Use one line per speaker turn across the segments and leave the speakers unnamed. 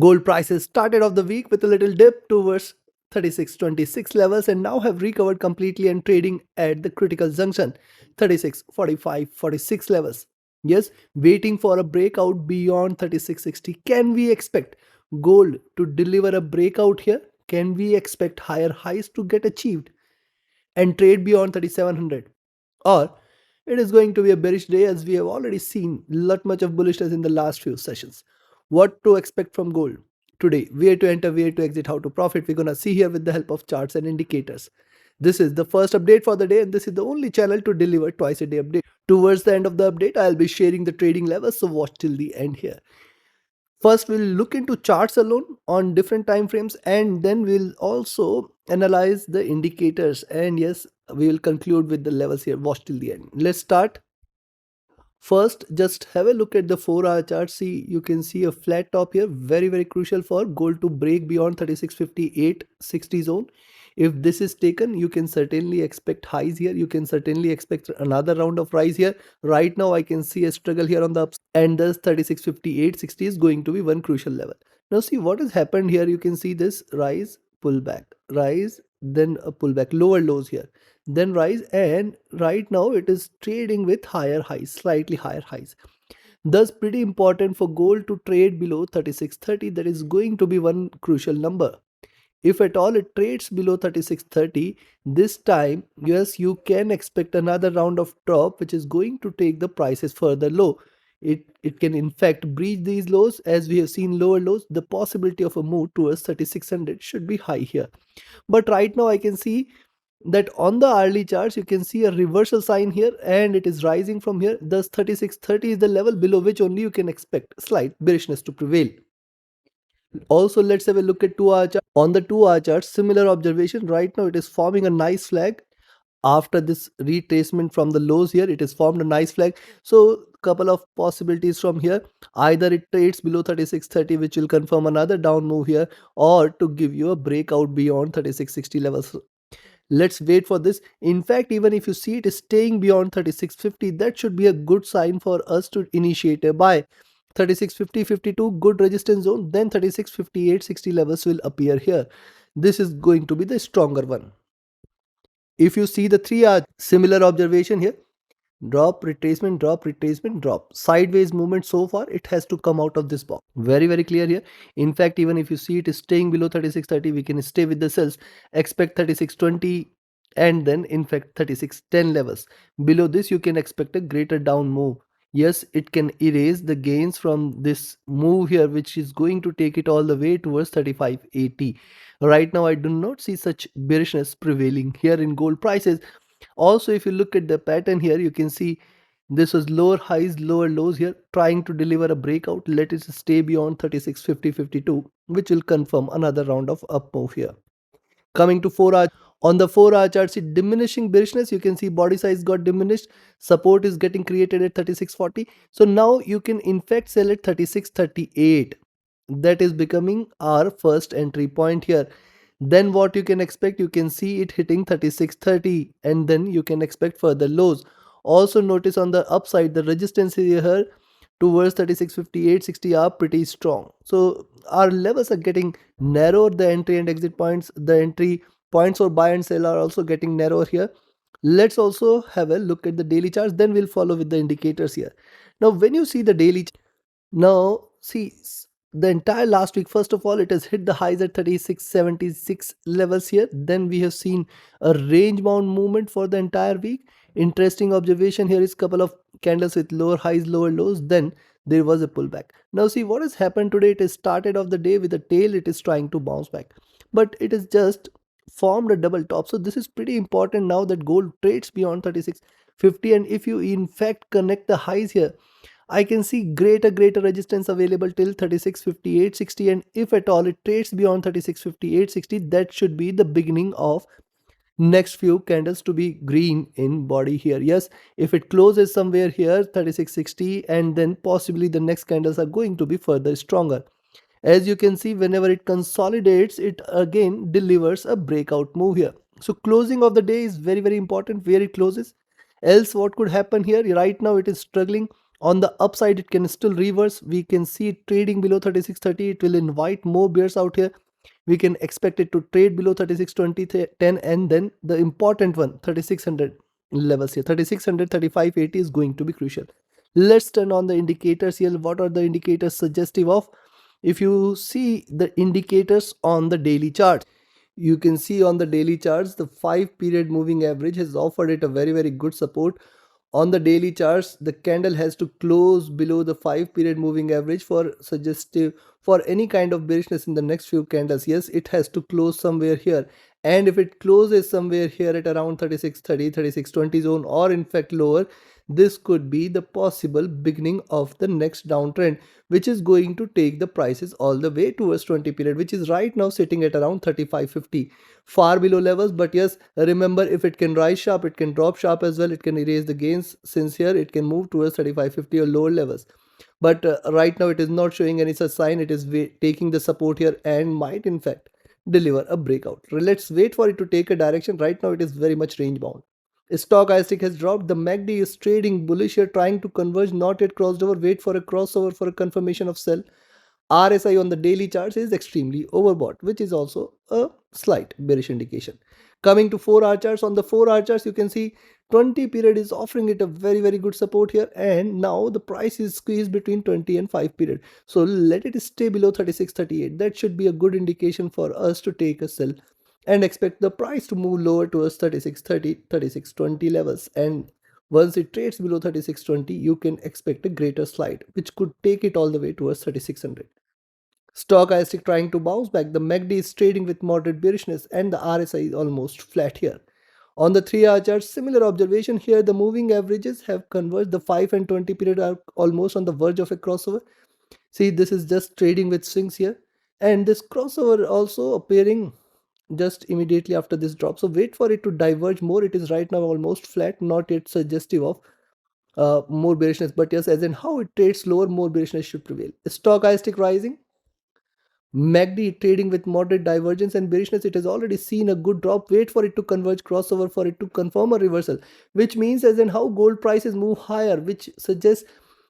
Gold prices started off the week with a little dip towards 3626 levels and now have recovered completely and trading at the critical junction 3645-46 levels. Yes, waiting for a breakout beyond 3660. Can we expect gold to deliver a breakout here? Can we expect higher highs to get achieved and trade beyond 3700? Or it is going to be a bearish day as we have already seen lot much of bullishness in the last few sessions. What to expect from gold today? Where to enter, where to exit, how to profit? We're gonna see here with the help of charts and indicators. This is the first update for the day and this is the only channel to deliver twice a day update. Towards the end of the update, I'll be sharing the trading levels, so watch till the end here. First, we'll look into charts alone on different time frames and then we'll also analyze the indicators. And yes, we will conclude with the levels here. Watch till the end. Let's start. First, just have a look at the 4-hour chart. See, you can see a flat top here. Very, very crucial for gold to break beyond 3658-60 zone. If this is taken, you can certainly expect highs here. You can certainly expect another round of rise here. Right now, I can see a struggle here on the ups, and thus 3658-60 is going to be one crucial level. Now, see what has happened here. You can see this rise, pullback, rise, then a pullback, lower lows here, then rise, and right now it is trading with higher highs, slightly higher highs. Thus, pretty important for gold to trade below 3630. That is going to be one crucial number. If at all it trades below 3630, this time, yes, you can expect another round of drop which is going to take the prices further low. It can in fact breach these lows as we have seen lower lows. The possibility of a move towards 3600 should be high here. But right now I can see that on the hourly charts you can see a reversal sign here and it is rising from here. Thus 3630 is the level below which only you can expect slight bearishness to prevail. Also, let's have a look at 2-hour chart. On the 2-hour chart, similar observation. Right now it is forming a nice flag. After this retracement from the lows here, it is formed a nice flag. So couple of possibilities from here. Either it trades below 3630, which will confirm another down move here, or to give you a breakout beyond 3660 levels. Let's wait for this. In fact, even if you see it is staying beyond 3650, that should be a good sign for us to initiate a buy. 3650, 52, good resistance zone. Then 3658, 60 levels will appear here. This is going to be the stronger one. If you see the 3-hour, similar observation here. Drop, retracement, drop, retracement, drop. Sideways movement so far, it has to come out of this box. Very, very clear here. In fact, even if you see it is staying below 3630, we can stay with the cells. Expect 3620 and then in fact 3610 levels. Below this, you can expect a greater down move. Yes, it can erase the gains from this move here, which is going to take it all the way towards 3580. Right now, I do not see such bearishness prevailing here in gold prices. Also, if you look at the pattern here, you can see this was lower highs, lower lows here, trying to deliver a breakout. Let it stay beyond 3650, 52, which will confirm another round of up move here. Coming to 4-hour, on the 4-hour chart, see diminishing bearishness. You can see body size got diminished. Support is getting created at 3640. So now you can in fact sell at 3638. That is becoming our first entry point here. Then what you can expect, you can see it hitting 3630 and then you can expect further lows. Also notice on the upside the resistance here towards 3658 60 are pretty strong. So our levels are getting narrower. The entry and exit points, the entry points for buy and sell are also getting narrower here. Let's also have a look at the daily charts, then we'll follow with the indicators here. Now when you see the daily, now see the entire last week, first of all it has hit the highs at 3676 levels here. Then we have seen a range bound movement for the entire week. Interesting observation here is couple of candles with lower highs, lower lows, then there was a pullback. Now see what has happened today. It has started off the day with a tail. It is trying to bounce back, but it is just formed a double top. So this is pretty important now that gold trades beyond 3650, and if you in fact connect the highs here, I can see greater resistance available till 3658.60, and if at all it trades beyond 3658.60, that should be the beginning of next few candles to be green in body here. Yes, if it closes somewhere here 3660, and then possibly the next candles are going to be further stronger. As you can see, whenever it consolidates, it again delivers a breakout move here. So closing of the day is very important, where it closes. Else what could happen here? Right now it is struggling. On the upside, it can still reverse. We can see it trading below 36.30. It will invite more bears out here. We can expect it to trade below 36.20, 10, and then the important one, 3600 levels here. 3600, 3580 is going to be crucial. Let's turn on the indicators here. What are the indicators suggestive of? If you see the indicators on the daily chart, you can see on the daily charts the 5 period moving average has offered it a very good support. On the daily charts, the candle has to close below the 5 period moving average for suggestive for any kind of bearishness in the next few candles. Yes, it has to close somewhere here, and if it closes somewhere here at around 36.30, 36.20 zone, or in fact lower, this could be the possible beginning of the next downtrend, which is going to take the prices all the way towards 20 period, which is right now sitting at around 35.50, far below levels. But yes, remember, if it can rise sharp, it can drop sharp as well. It can erase the gains, since here it can move towards 35.50 or lower levels. But right now it is not showing any such sign. It is taking the support here and might in fact deliver a breakout. Let's wait for it to take a direction. Right now it is very much range bound. Stochastic has dropped. The MACD is trading bullish here, trying to converge, not yet crossed over. Wait for a crossover for a confirmation of sell. RSI on the daily charts is extremely overbought, which is also a slight bearish indication. Coming to 4-hour charts, on the 4-hour charts, you can see 20 period is offering it a very good support here, and now the price is squeezed between 20 and 5 period. So let it stay below 36.38. That should be a good indication for us to take a sell and expect the price to move lower towards 36.30, 36.20 levels. And once it trades below 36.20, you can expect a greater slide, which could take it all the way towards 3600. Stochastic trying to bounce back. The MACD is trading with moderate bearishness, and the RSI is almost flat here. On the 3-hour chart, similar observation here. The moving averages have converged. The 5 and 20 period are almost on the verge of a crossover. See, this is just trading with swings here, and this crossover also appearing just immediately after this drop. So wait for it to diverge more. It is right now almost flat, not yet suggestive of more bearishness. But yes, as in how it trades lower, more bearishness should prevail. Stochastic rising. MACD trading with moderate divergence and bearishness. It has already seen a good drop. Wait for it to converge, crossover, for it to confirm a reversal, which means as in how gold prices move higher, which suggests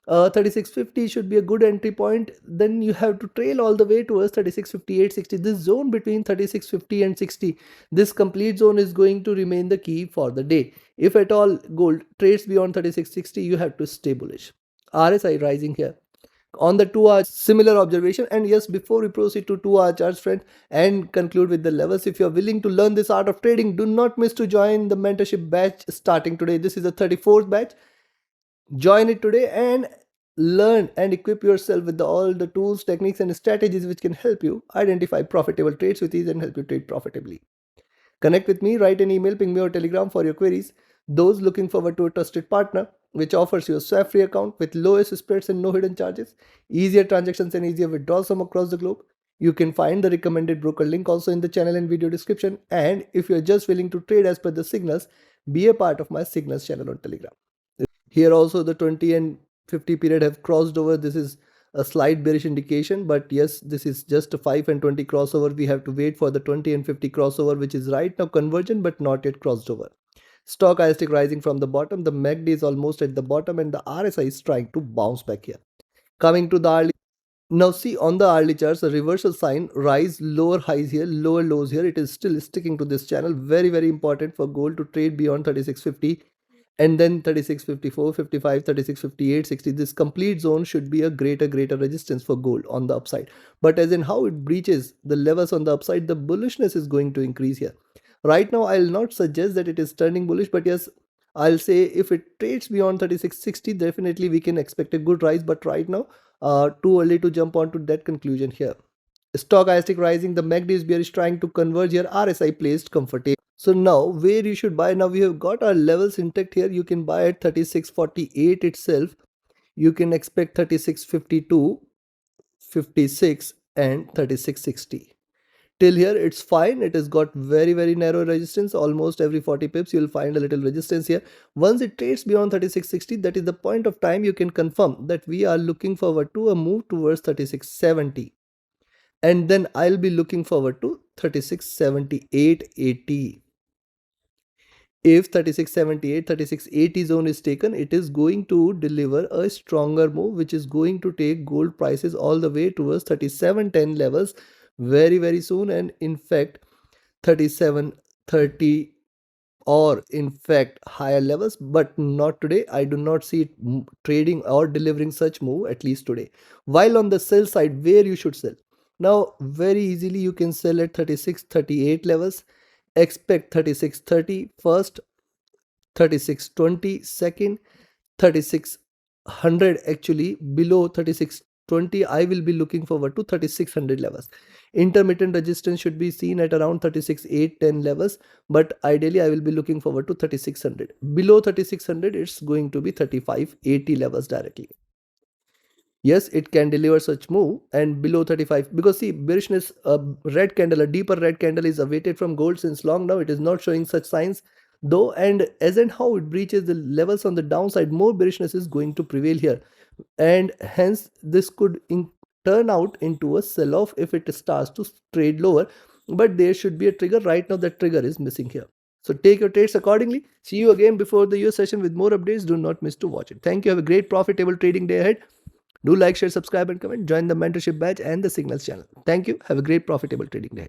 3650 should be a good entry point. Then you have to trail all the way towards 3658, 60. This zone between 3650 and 60, this complete zone is going to remain the key for the day. If at all gold trades beyond 3660, you have to stay bullish. RSI rising here. On the 2-hour, similar observation. And yes, before we proceed to 2-hour charts, friend, and conclude with the levels, if you're willing to learn this art of trading, do not miss to join the mentorship batch starting today. This is the 34th batch. Join it today and learn and equip yourself with all the tools, techniques, and strategies which can help you identify profitable trades with ease and help you trade profitably. Connect with me, write an email, ping me or telegram for your queries. Those looking forward to a trusted partner which offers you a swap-free account with lowest spreads and no hidden charges, easier transactions and easier withdrawals from across the globe. You can find the recommended broker link also in the channel and video description. And if you're just willing to trade as per the signals, be a part of my signals channel on Telegram. Here also the 20 and 50 period have crossed over. This is a slight bearish indication, but yes, this is just a 5 and 20 crossover. We have to wait for the 20 and 50 crossover, which is right now convergent but not yet crossed over. Stochastic rising from the bottom. The MACD is almost at the bottom and the RSI is trying to bounce back here. Coming to the hourly. Now see, on the hourly charts, a reversal sign, rise, lower highs here, lower lows here. It is still sticking to this channel. Very important for gold to trade beyond 3650 and then 3654, 55, 3658, 60. This complete zone should be a greater resistance for gold on the upside. But as in how it breaches the levels on the upside, the bullishness is going to increase here. Right now, I'll not suggest that it is turning bullish, but yes, I'll say if it trades beyond 3660, definitely we can expect a good rise. But right now, too early to jump onto that conclusion here. Stochastic rising, the MACD is bearish, trying to converge here. RSI placed comfortable. So now where you should buy, now we have got our levels intact here. You can buy at 3648 itself. You can expect 3652, 56 and 3660. Till here it's fine. It has got very narrow resistance. Almost every 40 pips you'll find a little resistance here. Once it trades beyond 3660, that is the point of time you can confirm that we are looking forward to a move towards 3670. And then I'll be looking forward to 3678.80. If 3678, 3680 zone is taken, it is going to deliver a stronger move, which is going to take gold prices all the way towards 3710 levels very, very soon. And in fact, 3730 or in fact higher levels, but not today. I do not see it trading or delivering such move, at least today. While on the sell side, where you should sell now, very easily you can sell at 3638 levels. Expect 3630 first, 3620 second, 3600 actually. Below 3620 I will be looking forward to 3600 levels. Intermittent resistance should be seen at around 36,810 levels, but ideally I will be looking forward to 3600. Below 3600 it's going to be 3580 levels directly. Yes, it can deliver such move. And below 35, because see, bearishness, a red candle, a deeper red candle is awaited from gold since long now. It is not showing such signs though, and as and how it breaches the levels on the downside, more bearishness is going to prevail here, and hence this could turn out into a sell off if it starts to trade lower. But there should be a trigger. Right now that trigger is missing here, so take your trades accordingly. See you again before the US session with more updates. Do not miss to watch it. Thank you. Have a great profitable trading day ahead. Do like, share, subscribe, and comment. Join the mentorship batch and the signals channel. Thank you. Have a great profitable trading day.